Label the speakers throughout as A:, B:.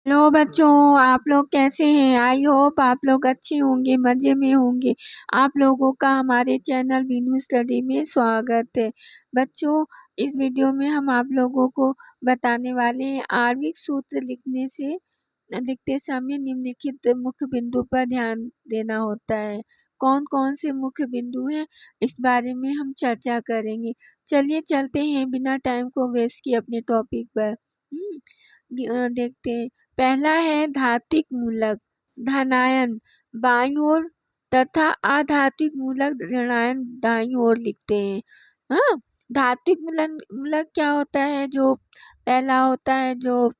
A: Hello बच्चों, आप लोग कैसे हैं? आई होप आप लोग अच्छे होंगे, मज़े में होंगे। आप लोगों का हमारे चैनल वीनू स्टडी में स्वागत है। बच्चों, इस वीडियो में हम आप लोगों को बताने वाले हैं आणविक सूत्र लिखते समय निम्नलिखित मुख्य बिंदु पर ध्यान देना होता है। कौन-कौन से मुख्य बिंदु हैं, इस बारे में हम चर्चा करेंगे। चलिए चलते हैं बिना टाइम को वेस्ट किए अपने टॉपिक पर। देखते हैं। पहला है धात्विक मूलक धनायन बाईं ओर तथा अधात्विक मूलक ऋणायन दाईं ओर लिखते हैं। हाँ, धात्विक मूलक क्या होता है? जो पहला होता है, जो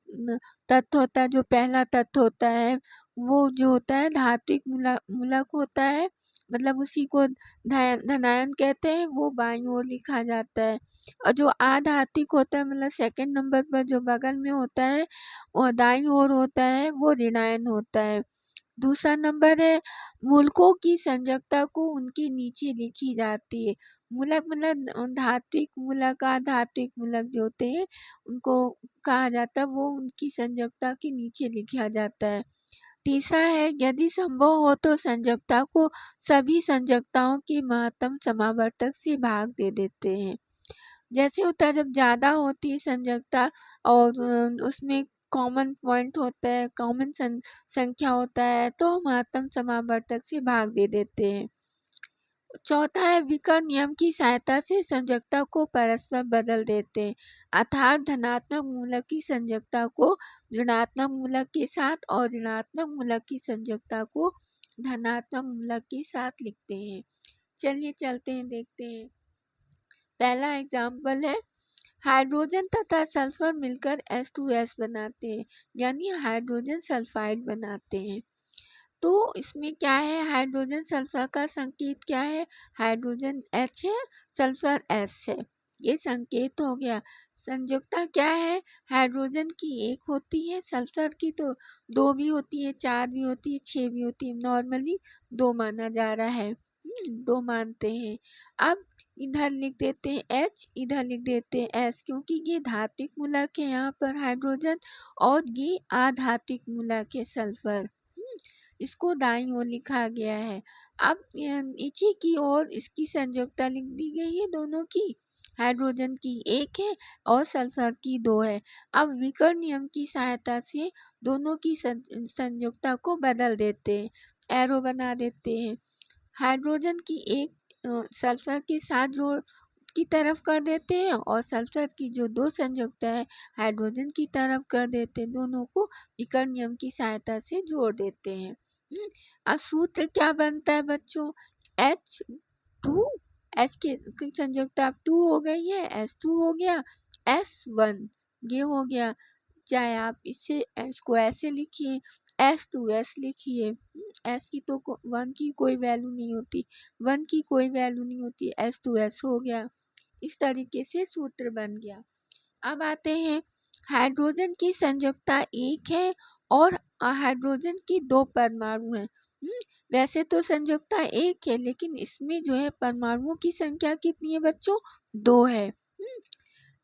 A: तत्व होता है, जो पहला तत्व होता है, वो जो होता है धात्विक मूलक होता है, मतलब उसी को धनायन कहते हैं। वो बाईं ओर लिखा जाता है। और जो आधात्विक होता है, मतलब सेकंड नंबर पर जो बगल में होता है और दाईं ओर होता है, वो ऋणायन होता है। दूसरा नंबर है मूलकों की संयोजकता को उनके नीचे लिखी जाती है। मूलक मतलब धात्विक मूलक अधात्विक मूलक जो होते हैं, उनको कहा जाता है, वो उनकी संयोजकता के नीचे लिखा जाता है। तीसरा है यदि संभव हो तो संयोजकता को सभी संयोजकताओं के महत्तम समावर्तक से भाग दे देते हैं। जैसे होता है जब ज़्यादा होती है संयोजकता और उसमें कॉमन पॉइंट होता है, कॉमन संख्या होता है, तो महत्तम समावर्तक से भाग दे देते हैं। चौथा है विकर्ण नियम की सहायता से संयोजकता को परस्पर बदल देते हैं, अर्थात धनात्मक मूलक की संयोजकता को ऋणात्मक मूलक के साथ और ऋणात्मक मूलक की संयोजकता को धनात्मक मूलक के साथ लिखते हैं। चलिए चलते हैं, देखते हैं। पहला एग्जाम्पल है हाइड्रोजन तथा सल्फर मिलकर H2S बनाते हैं, यानी हाइड्रोजन सल्फाइड बनाते हैं। तो इसमें क्या है, हाइड्रोजन सल्फर का संकेत क्या है? हाइड्रोजन H है, सल्फर S है। ये संकेत हो गया। संयोजकता क्या है? हाइड्रोजन की एक होती है, सल्फर की तो दो भी होती है, चार भी होती है, छह भी होती है। नॉर्मली दो माना जा रहा है, दो मानते हैं। अब इधर लिख देते हैं H, इधर लिख देते हैं S, क्योंकि ये धात्विक मूलक है यहाँ पर हाइड्रोजन, और ये अधात्विक मूलक है सल्फर। इसको दाईं ओर लिखा गया है। अब नीचे की ओर इसकी संयोजकता लिख दी गई है दोनों की। हाइड्रोजन की एक है और सल्फर की दो है। अब विकर्ण नियम की सहायता से दोनों की संयोजकता को बदल देते हैं, एरो बना देते हैं। हाइड्रोजन की एक सल्फर के साथ जोड़ की तरफ कर देते हैं और सल्फर की जो दो संयोजकता है हाइड्रोजन की तरफ कर देते हैं। दोनों को विकर्ण नियम की सहायता से जोड़ देते हैं। अब सूत्र क्या बनता है बच्चों? H2, H की संयोजकता अब 2 हो गई है, S2 हो गया, S1 ये हो गया। चाहे आप इससे इसको ऐसे लिखिए, S2S लिखिए। S की तो 1 की कोई वैल्यू नहीं होती, 1 की कोई वैल्यू नहीं होती, S2S हो गया। इस तरीके से सूत्र बन गया। अब आते हैं, हाइड्रोजन की संयोजकता एक है और हाइड्रोजन की दो परमाणु हैं। वैसे तो संयोजकता एक है, लेकिन इसमें जो है परमाणुओं की संख्या कितनी है बच्चों? दो है।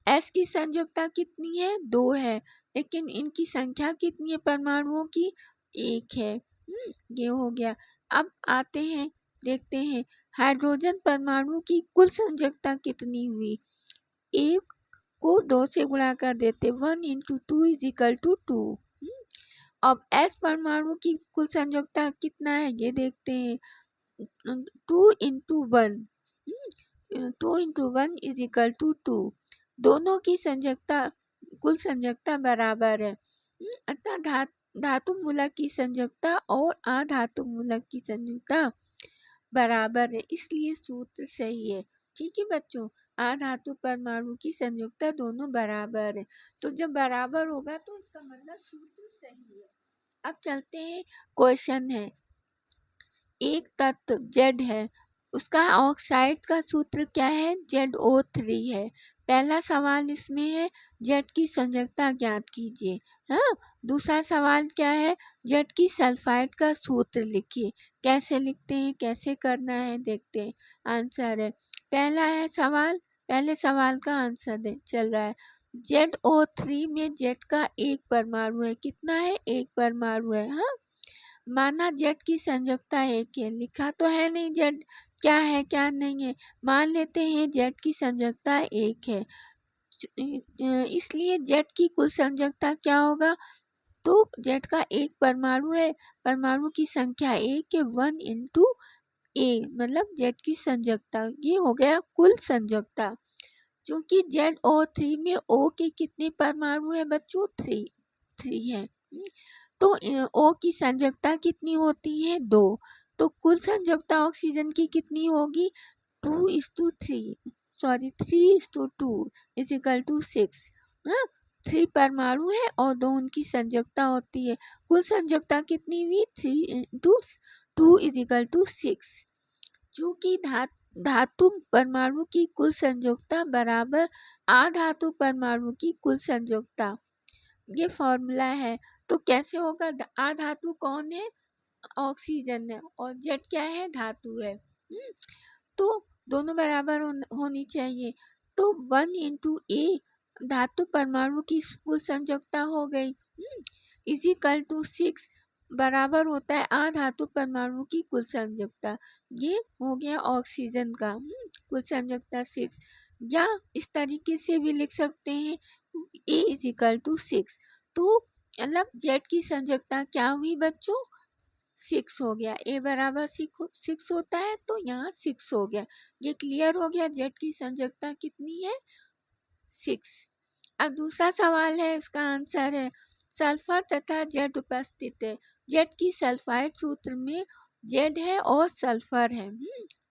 A: S की संयोजकता कितनी है? दो है, लेकिन इनकी संख्या कितनी है परमाणुओं की? एक है। ये हो गया। अब आते हैं, देखते हैं हाइड्रोजन परमाणु की कुल संयोजकता कितनी हुई। एक को दो से गुणा कर देते, 1 इंटू 2 इज इक्वल टू 2। अब S परमाणु की कुल संयोजकता कितना है ये देखते हैं, 2 into 1, 2 into 1 is equal to 2। दोनों की संयोजकता कुल संयोजकता बराबर है, अर्थात धातु मूलक की संयोजकता और अधातु मूलक की संयोजकता बराबर है, इसलिए सूत्र सही है। ठीक है बच्चों, अधातु परमाणु की संयोजकता दोनों बराबर है, तो जब बराबर होगा तो इसका मतलब सूत्र सही है। अब चलते हैं, क्वेश्चन है, एक तत्व Z है, उसका ऑक्साइड का सूत्र क्या है? ZO3 है। पहला सवाल इसमें है Z की संयोजकता ज्ञात कीजिए। हाँ, दूसरा सवाल क्या है? Z की सल्फाइड का सूत्र लिखिए। कैसे लिखते हैं, कैसे करना है, देखते हैं। आंसर है, पहला है सवाल, पहले सवाल का आंसर चल रहा है, ZO3 में Z का एक परमाणु है। कितना है? एक परमाणु है। हाँ, माना Z की संयोजकता एक है। लिखा तो है नहीं Z क्या है क्या नहीं है। मान लेते हैं Z की संयोजकता एक है, इसलिए Z की कुल संयोजकता क्या होगा? तो Z का एक परमाणु है, परमाणु की संख्या एक है, 1 इंटू ए, मतलब Z की संयोजकता। ये हो गया कुल संयोजकता। क्योंकि ZO3 में O के कितने परमाणु है बच्चों? 3 है। तो O की संयोजकता कितनी होती है? 2। तो कुल संयोजकता ऑक्सीजन की कितनी होगी? 2:3, सॉरी 3:2 इज इक्वल टू 6। हाँ, 3 परमाणु है और 2 उनकी संयोजकता होती है। कुल संयोजकता कितनी हुई? 3:2 इज इक्वल टू 6। चूंकि धातु परमाणु की कुल संयोजकता बराबर अधातु परमाणु की कुल संयोजकता, ये फॉर्मूला है। तो कैसे होगा? अधातु कौन है? ऑक्सीजन है, और Z क्या है? धातु है। तो दोनों बराबर होनी चाहिए। तो 1 इंटू ए धातु परमाणु की कुल संयोजकता हो गई, इज इक्वल टू 6 बराबर होता है अधातु परमाणु की कुल संयोजकता। ये हो गया ऑक्सीजन का कुल संयोजकता 6। या इस तरीके से भी लिख सकते हैं A इज इक्वल टू 6। तो मतलब Z की संयोजकता क्या हुई बच्चों? 6 हो गया। A बराबर 6 होता है, तो यहाँ 6 हो गया। ये क्लियर हो गया। Z की संयोजकता कितनी है? 6। अब दूसरा सवाल है, इसका आंसर है सल्फर तथा Z उपस्थित है। Z की सल्फाइड सूत्र में Z है और सल्फर है।